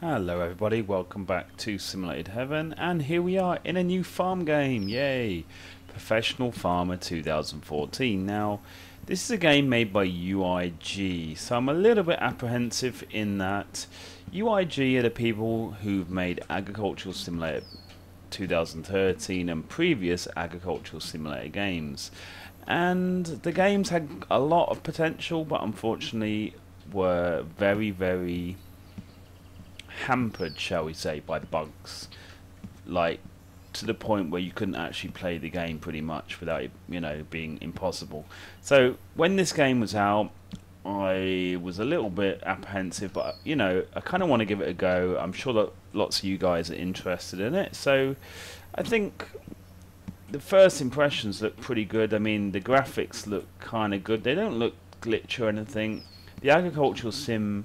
Hello everybody, welcome back to Simulated Heaven, and here we are in a new farm game, yay! Professional Farmer 2014. Now, this is a game made by UIG, so I'm a little bit apprehensive in that UIG are the people who've made Agricultural Simulator 2013 and previous Agricultural Simulator games. And the games had a lot of potential, but unfortunately were very hampered, shall we say, by bugs, like to the point where you couldn't actually play the game pretty much without it, being impossible. So when this game was out, I was a little bit apprehensive, but I kind of want to give it a go. I'm sure that lots of you guys are interested in it, so I think the first impressions look pretty good. I mean, the graphics look kind of good. They don't look glitchy or anything. The Agricultural Sim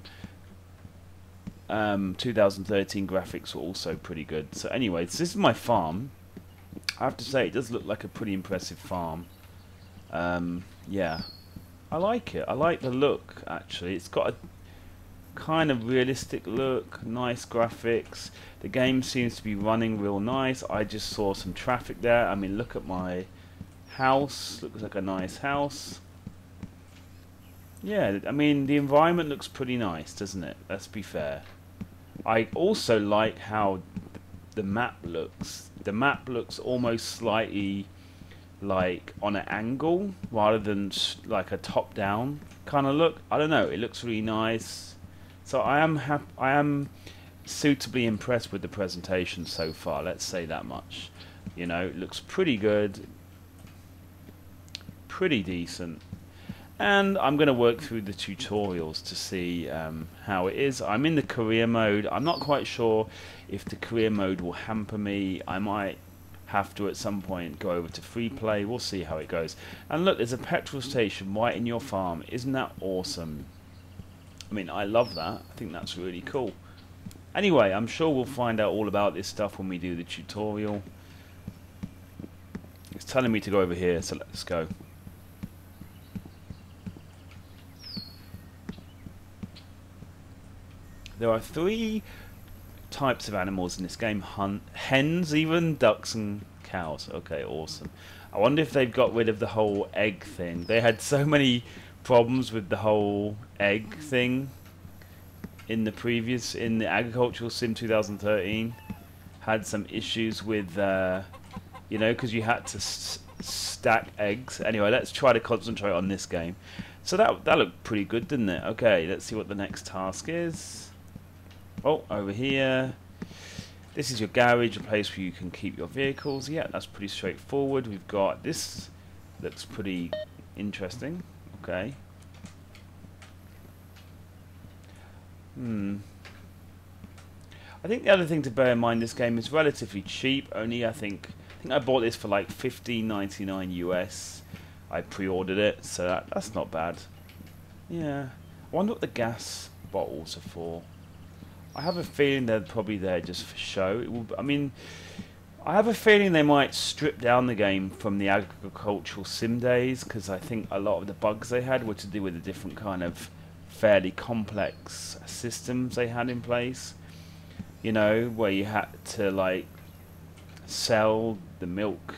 2013 graphics were also pretty good. So anyway, this is my farm. I have to say, it does look like a pretty impressive farm. Yeah, I like it. I like the look, actually. It's got a kind of realistic look, nice graphics. The game seems to be running real nice. I just saw some traffic there. I mean, look at my house. Looks like a nice house. Yeah, I mean, the environment looks pretty nice, doesn't it? Let's be fair. I also like how the map looks. The map looks almost slightly like on an angle rather than like a top-down kind of look. I don't know. It looks really nice. So I am suitably impressed with the presentation so far. Let's say that much. It looks pretty good, pretty decent. And I'm going to work through the tutorials to see how it is. I'm in the career mode. I'm not quite sure if the career mode will hamper me. I might have to at some point go over to free play. We'll see how it goes. And look, there's a petrol station right in your farm. Isn't that awesome? I mean, I love that. I think that's really cool. Anyway, I'm sure we'll find out all about this stuff when we do the tutorial. It's telling me to go over here, so let's go. There are 3 types of animals in this game. Hens, even ducks and cows. Okay, awesome. I wonder if they've got rid of the whole egg thing. They had so many problems with the whole egg thing in the Agricultural Sim 2013. Had some issues with, because you had to stack eggs. Anyway, let's try to concentrate on this game. So that looked pretty good, didn't it? Okay, let's see what the next task is. Oh, over here. This is your garage, a place where you can keep your vehicles. Yeah, that's pretty straightforward. We've got this. Looks pretty interesting. Okay. I think the other thing to bear in mind, this game is relatively cheap. Only I think I bought this for like $15.99 US. I pre-ordered it, so that's not bad. Yeah. I wonder what the gas bottles are for. I have a feeling they're probably there just for show. I have a feeling they might strip down the game from the Agricultural Sim days, because I think a lot of the bugs they had were to do with the different kind of fairly complex systems they had in place. Where you had to like sell the milk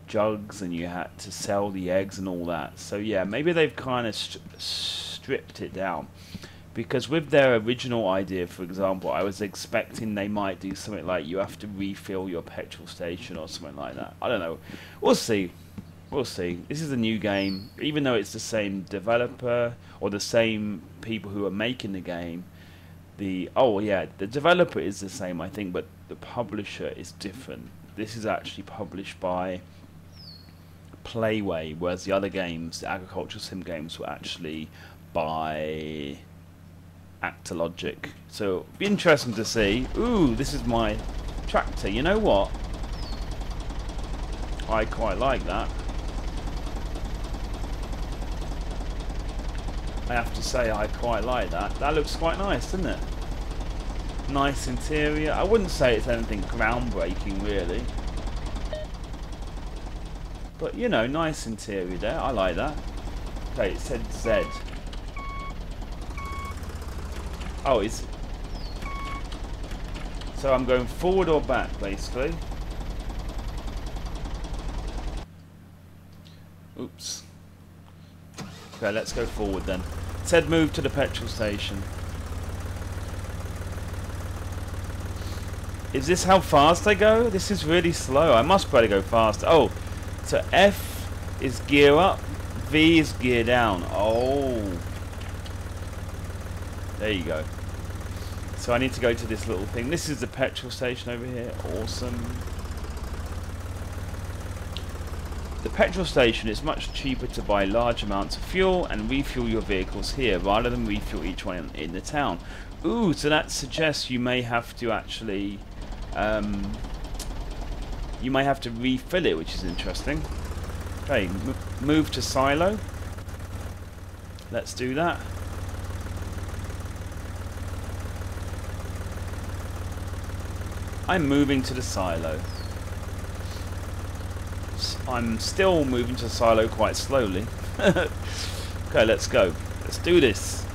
jugs and you had to sell the eggs and all that. So yeah, maybe they've kind of stripped it down. Because with their original idea, for example, I was expecting they might do something like you have to refill your petrol station or something like that. I don't know. We'll see. We'll see. This is a new game. Even though it's the same developer or the same people who are making the game, the developer is the same, I think, but the publisher is different. This is actually published by Playway, whereas the other games, the Agricultural Sim games, were actually by Actologic. So it'll be interesting to see. Ooh, this is my tractor. You know what? I quite like that. I have to say, I quite like that. That looks quite nice, doesn't it? Nice interior. I wouldn't say it's anything groundbreaking, really. But, nice interior there. I like that. Okay, it said Z. Oh, So I'm going forward or back, basically. Oops. Okay, let's go forward then. It said move to the petrol station. Is this how fast I go? This is really slow. I must probably go fast. Oh, so F is gear up, V is gear down. Oh. There you go. So I need to go to this little thing. This is the petrol station over here. Awesome. The petrol station is much cheaper to buy large amounts of fuel and refuel your vehicles here rather than refuel each one in the town. Ooh, so that suggests you may have to actually you may have to refill it, which is interesting. Okay, move to silo. Let's do that. I'm moving to the silo. I'm still moving to the silo quite slowly. Okay, let's go. Let's do this.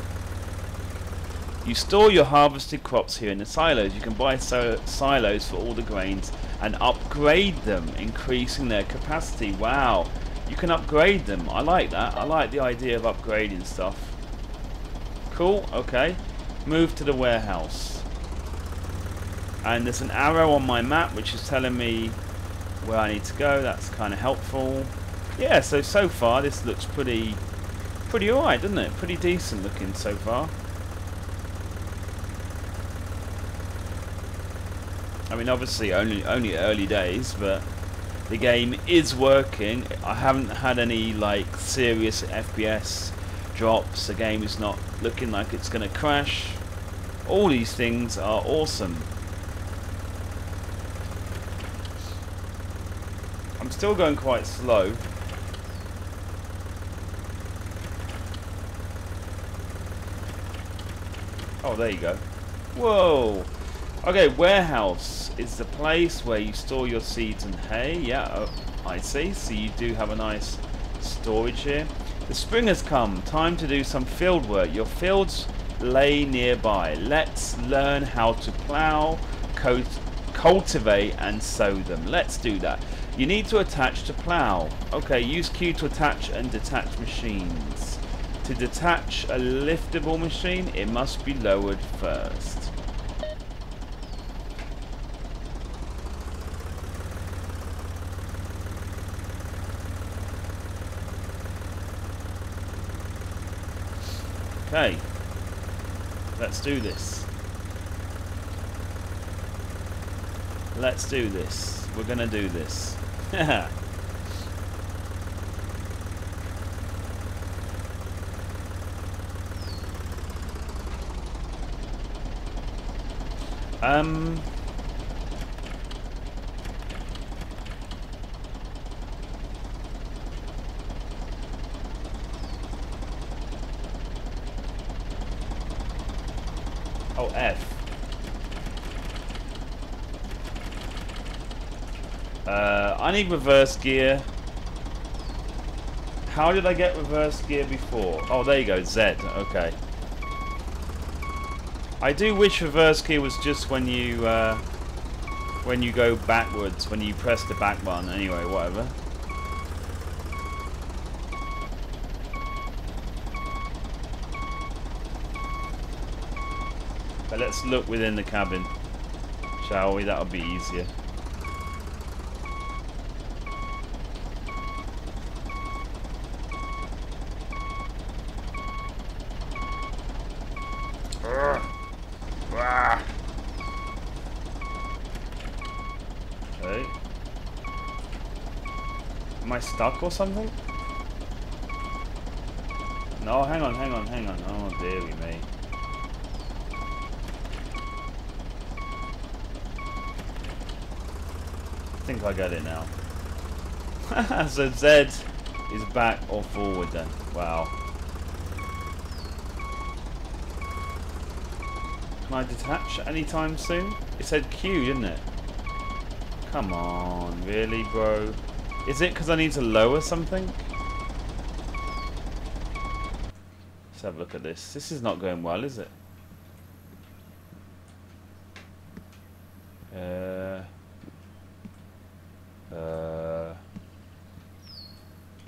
You store your harvested crops here in the silos. You can buy silos for all the grains and upgrade them, increasing their capacity. Wow, you can upgrade them. I like that. I like the idea of upgrading stuff. Cool, okay. Move to the warehouse. And there's an arrow on my map which is telling me where I need to go. That's kind of helpful. Yeah, so far this looks pretty alright, doesn't it? Pretty decent looking so far. I mean, obviously only early days, but the game is working. I haven't had any like serious FPS drops. The game is not looking like it's going to crash. All these things are awesome. I'm still going quite slow. Oh, there you go. Whoa. Okay, warehouse is the place where you store your seeds and hay. Yeah, oh, I see. So you do have a nice storage here. The spring has come. Time to do some field work. Your fields lay nearby. Let's learn how to plow, cultivate and sow them. Let's do that. You need to attach to plow. Okay, use Q to attach and detach machines. To detach a liftable machine, it must be lowered first. Okay, let's do this. Let's do this. We're gonna do this. Oh, F. I need reverse gear. How did I get reverse gear before? Oh, there you go, Z. Okay. I do wish reverse gear was just when you go backwards, when you press the back button. Anyway, whatever. But let's look within the cabin, shall we? That'll be easier. Okay. Am I stuck or something? No, hang on. Oh, dearie me. I think I get it now. So Z is back or forward then. Wow. Can I detach anytime soon? It said Q, didn't it? Come on, really, bro? Is it because I need to lower something? Let's have a look at this. This is not going well, is it? Uh,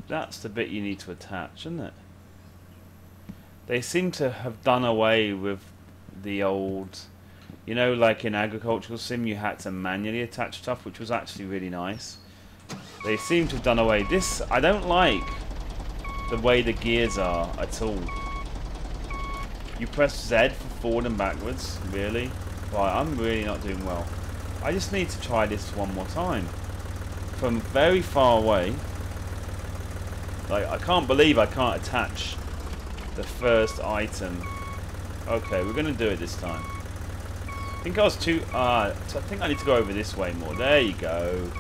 that's the bit you need to attach, isn't it? They seem to have done away with the old, you know, like in Agricultural Sim you had to manually attach stuff, which was actually really nice. They seem to have done away. This, I don't like the way the gears are at all. You press Z for forward and backwards, really? Right, I'm really not doing well. I just need to try this one more time. From very far away. Like, I can't believe I can't attach the first item. Okay, we're going to do it this time. I think I was too... so I think I need to go over this way more. There you go.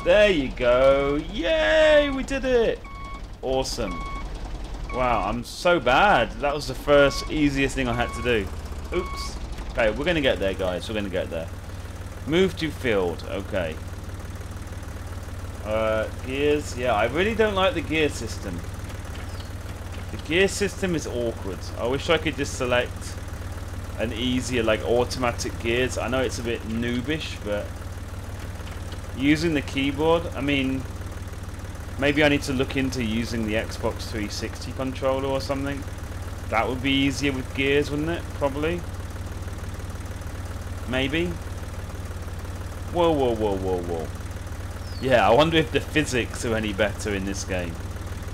There you go. Yay, we did it. Awesome. Wow, I'm so bad. That was the first easiest thing I had to do. Oops. Okay, we're going to get there, guys. We're going to get there. Move to field. Okay. Gears. Yeah, I really don't like the gear system. The gear system is awkward. I wish I could just select an easier, like, automatic gears. I know it's a bit noobish, but using the keyboard, I mean, maybe I need to look into using the Xbox 360 controller or something. That would be easier with gears, wouldn't it? Probably. Maybe. Whoa, whoa, whoa, whoa, whoa. Yeah, I wonder if the physics are any better in this game.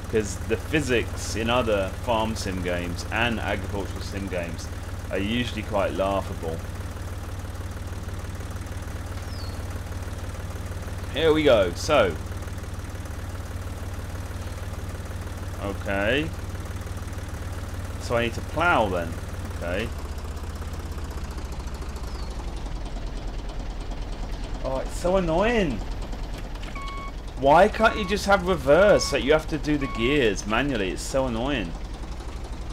Because the physics in other farm sim games and agricultural sim games are usually quite laughable. Here we go. So. Okay. So I need to plough then. Okay. Oh, it's so annoying. Why can't you just have reverse? Like, you have to do the gears manually. It's so annoying.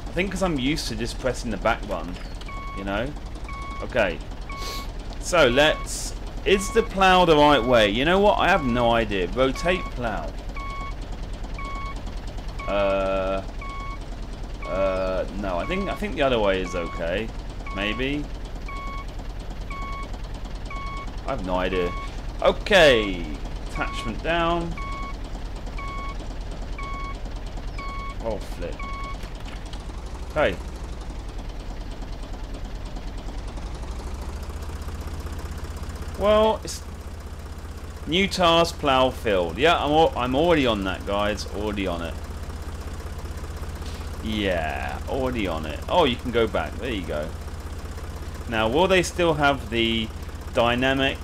I think because I'm used to just pressing the back button, you know? Okay. So, let's... Is the plough the right way? You know what? I have no idea. Rotate plough. No. I think the other way is okay. Maybe. I have no idea. Okay. Attachment down. Oh, flip. Okay. Well, it's new task, plough field. Yeah, I'm already on that, guys. Already on it. Yeah, already on it. Oh, you can go back. There you go. Now, will they still have the dynamic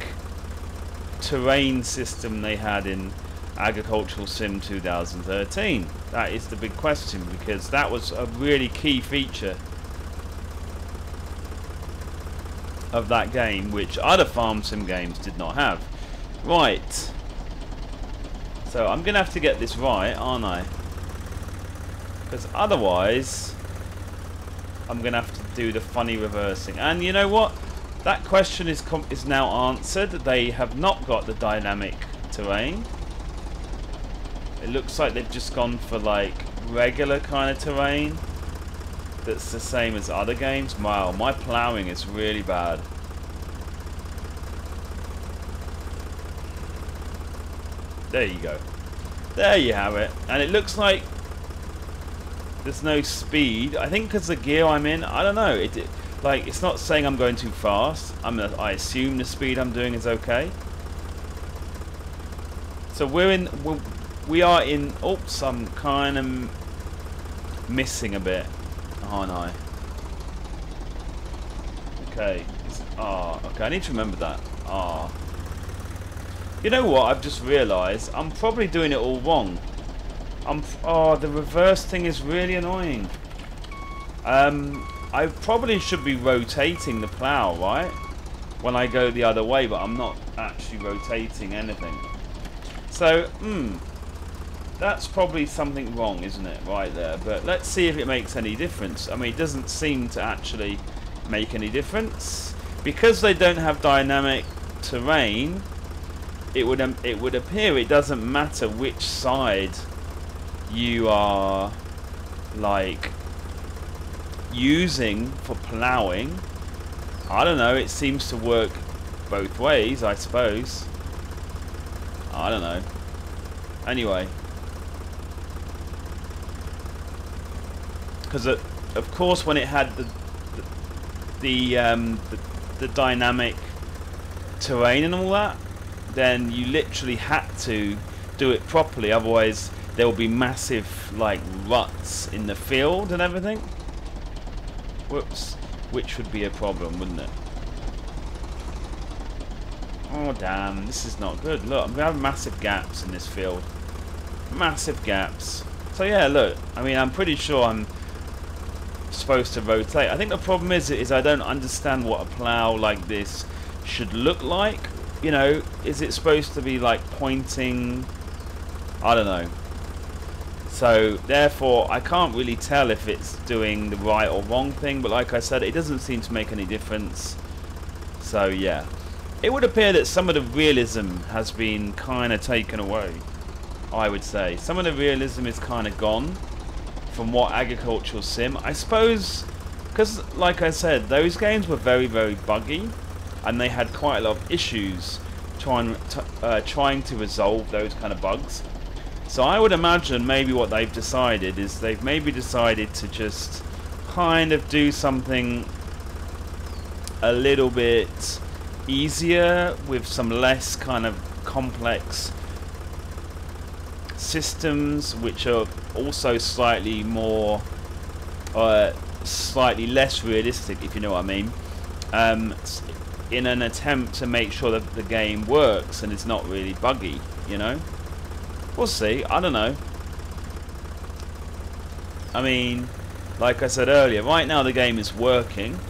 terrain system they had in Agricultural Sim 2013? That is the big question, because that was a really key feature of that game, which other farm sim games did not have. Right. So I'm going to have to get this right, aren't I? Because otherwise I'm going to have to do the funny reversing. And you know what? That question is now answered. They have not got the dynamic terrain. It looks like they've just gone for like regular kind of terrain that's the same as other games. Wow, my ploughing is really bad. There you go. There you have it. And it looks like there's no speed. I think because the gear I'm in, I don't know. Like, it's not saying I'm going too fast. I assume the speed I'm doing is okay. So we are in. Oops, I'm kind of missing a bit, aren't I? Okay. Okay. I need to remember that. You know what? I've just realised I'm probably doing it all wrong. The reverse thing is really annoying. I probably should be rotating the plough, right? When I go the other way, but I'm not actually rotating anything. So, that's probably something wrong, isn't it? Right there. But let's see if it makes any difference. I mean, it doesn't seem to actually make any difference. Because they don't have dynamic terrain, it would appear it doesn't matter which side you are, like, using for ploughing. I don't know, it seems to work both ways, I suppose. I don't know. Anyway. Because of course when it had the dynamic terrain and all that, then you literally had to do it properly, otherwise there will be massive like ruts in the field and everything. Whoops. Which would be a problem, wouldn't it? Oh damn, this is not good. Look, I'm going to have massive gaps in this field. Massive gaps. So yeah, look, I mean, I'm pretty sure I'm supposed to rotate. I think the problem is I don't understand what a plough like this should look like. You know, is it supposed to be like pointing? I don't know. So therefore I can't really tell if it's doing the right or wrong thing, but like I said, it doesn't seem to make any difference. So yeah, it would appear that some of the realism has been kind of taken away, I would say. Some of the realism is kind of gone from what Agricultural Sim, I suppose, because like I said, those games were very, very buggy and they had quite a lot of issues trying to resolve those kind of bugs. So I would imagine maybe what they've decided is they've maybe decided to just kind of do something a little bit easier with some less kind of complex systems, which are also slightly more slightly less realistic, if you know what I mean, in an attempt to make sure that the game works and it's not really buggy, you know. We'll see. I don't know. I mean, like I said earlier, right now the game is working.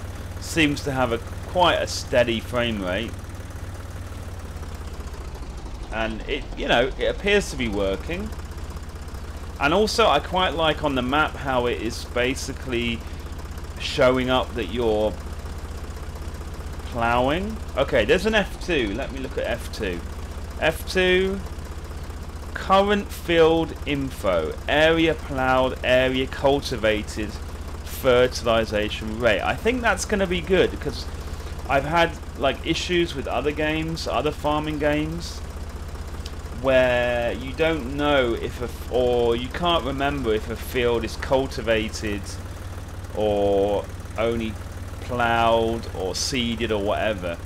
Seems to have quite a steady frame rate. And it, you know, it appears to be working. And also I quite like on the map how it is basically showing up that you're ploughing. Okay, there's an F2. Let me look at F2. F2... Current field info, area ploughed, area cultivated, fertilization rate. I think that's going to be good because I've had like issues with other games, other farming games, where you don't know if or you can't remember if a field is cultivated or only ploughed or seeded or whatever,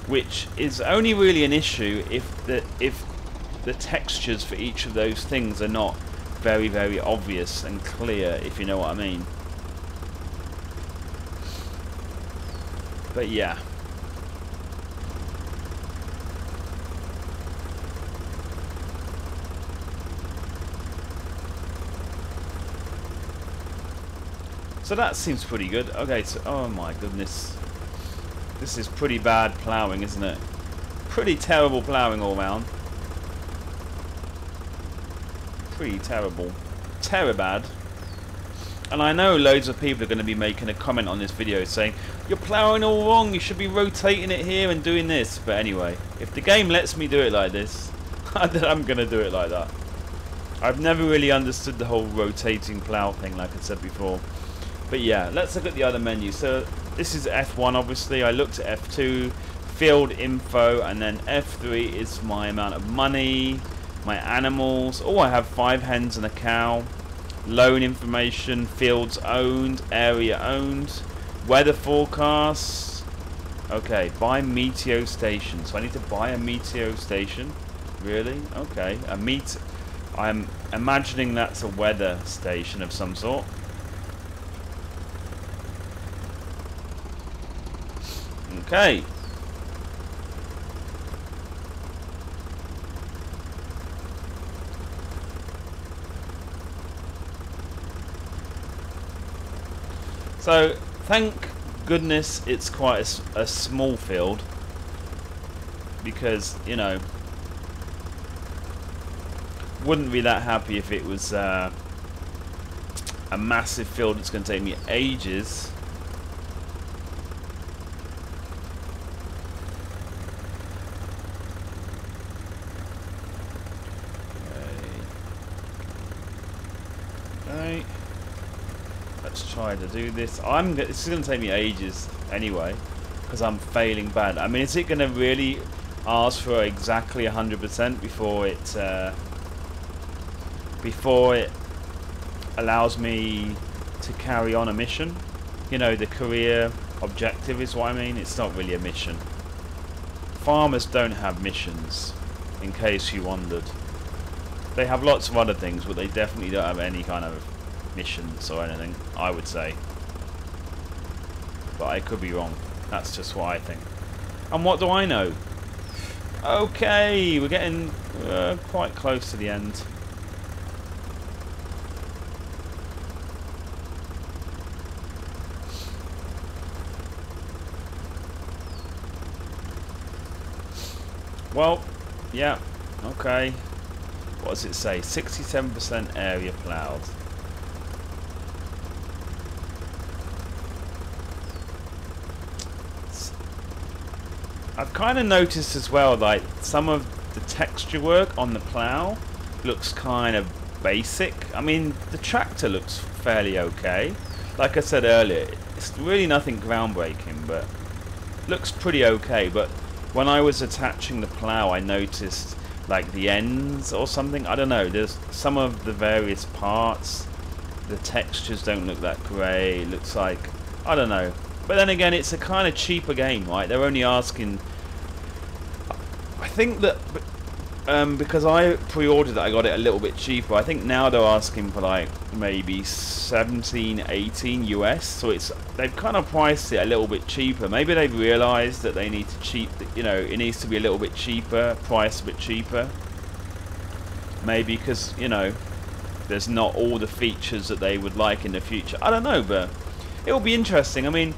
which is only really an issue if the textures for each of those things are not very, very obvious and clear, if you know what I mean. But yeah. So that seems pretty good. Okay, so oh my goodness. This is pretty bad ploughing, isn't it? Pretty terrible ploughing all round. Pretty terrible. Terrabad. And I know loads of people are going to be making a comment on this video saying, you're ploughing all wrong, you should be rotating it here and doing this. But anyway, if the game lets me do it like this, then I'm going to do it like that. I've never really understood the whole rotating plough thing, like I said before. But yeah, let's look at the other menu. So this is F1 obviously. I looked at F2, field info, and then F3 is my amount of money, my animals. Oh, I have 5 hens and a cow. Loan information, fields owned, area owned, weather forecasts. Okay, buy meteo station. So I need to buy a meteo station. Really? Okay, I'm imagining that's a weather station of some sort. Okay. So, thank goodness it's quite a small field, because, you know, wouldn't be that happy if it was a massive field that's going to take me ages. Okay. Let's try to do this. This is going to take me ages anyway, because because I'm failing bad. I mean, is it going to really ask for exactly 100% before it allows me to carry on a mission? You know, the career objective is what I mean. It's not really a mission. Farmers don't have missions, in case you wondered. They have lots of other things, but they definitely don't have any kind of missions or anything, I would say. But I could be wrong. That's just what I think. And what do I know? Okay, we're getting quite close to the end. Well, yeah, okay. What does it say? 67% area ploughed. I've kind of noticed as well, like, some of the texture work on the plough looks kind of basic. I mean, the tractor looks fairly okay. Like I said earlier, it's really nothing groundbreaking, but looks pretty okay. But when I was attaching the plough, I noticed like the ends or something. I don't know. There's some of the various parts. The textures don't look that great. It looks like, I don't know. But then again, it's a kind of cheaper game, right? They're only asking. I think that because I pre-ordered it, I got it a little bit cheaper. I think now they're asking for like maybe 17, 18 US. So they've kind of priced it a little bit cheaper. Maybe they've realised that they need to it needs to be a little bit cheaper, priced a bit cheaper. Maybe because there's not all the features that they would like in the future. I don't know, but it'll be interesting. I mean,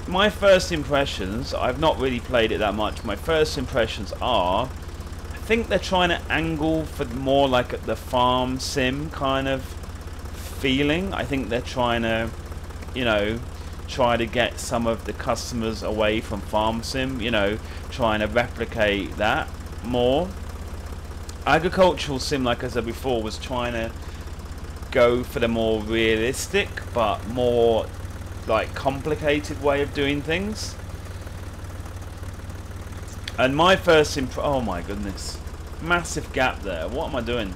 my first impressions, I've not really played it that much. My first impressions are, I think they're trying to angle for more like the farm sim kind of feeling. I think they're trying to, try to get some of the customers away from farm sim, trying to replicate that more. Agricultural sim, like I said before, was trying to go for the more realistic but more like complicated way of doing things. And my first oh my goodness, massive gap there. What am I doing?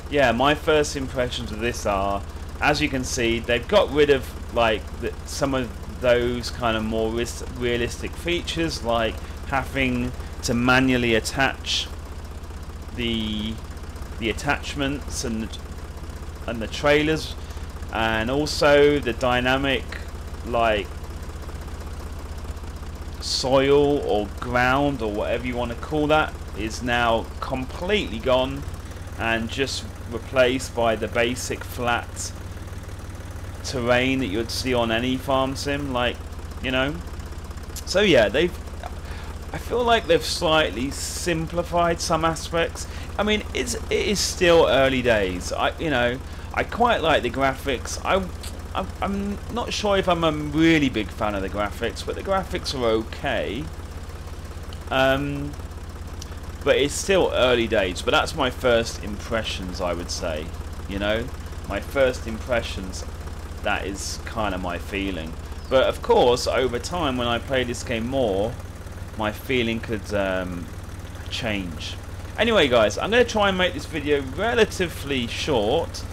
Yeah, my first impressions of this are, as you can see, they've got rid of like some of those kind of more realistic features, like having to manually attach the attachments and the trailers, and also the dynamic like soil or ground or whatever you want to call that is now completely gone and just replaced by the basic flat terrain that you would see on any farm sim, like, so yeah, I feel like they've slightly simplified some aspects. I mean, it is still early days. I quite like the graphics. I'm not sure if I'm a really big fan of the graphics, but the graphics are okay. But it's still early days. But that's my first impressions, I would say. My first impressions. That is kind of my feeling. But of course, over time, when I play this game more, my feeling could change. Anyway, guys, I'm going to try and make this video relatively short.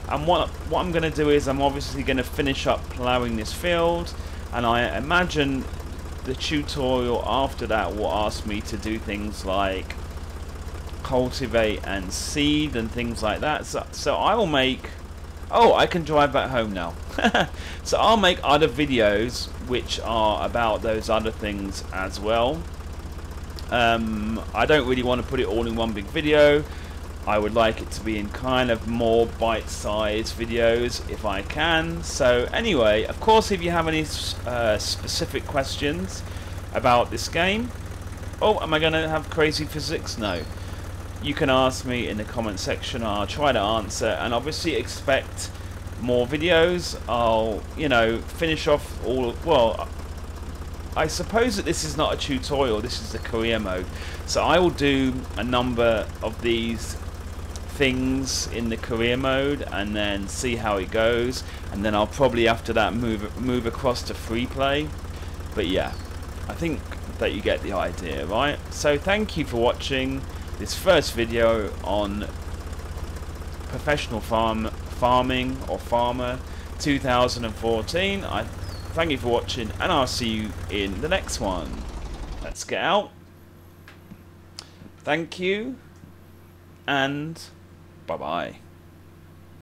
And what I'm going to do is I'm obviously going to finish up ploughing this field, and I imagine the tutorial after that will ask me to do things like cultivate and seed and things like that. So I will make... Oh, I can drive back home now. So I'll make other videos which are about those other things as well. I don't really want to put it all in one big video. I would like it to be in kind of more bite-sized videos if I can. So anyway, of course, if you have any specific questions about this game... Oh, am I going to have crazy physics? No. You can ask me in the comment section. I'll try to answer, and obviously expect more videos. I'll, finish off all... Well, I suppose that this is not a tutorial. This is the career mode. So I will do a number of these things in the career mode and then see how it goes, and then I'll probably after that move across to free play. But yeah, I think that you get the idea, right? So thank you for watching this first video on Professional Farming or Farmer 2014. I thank you for watching, and I'll see you in the next one. Let's get out. Thank you, and bye-bye.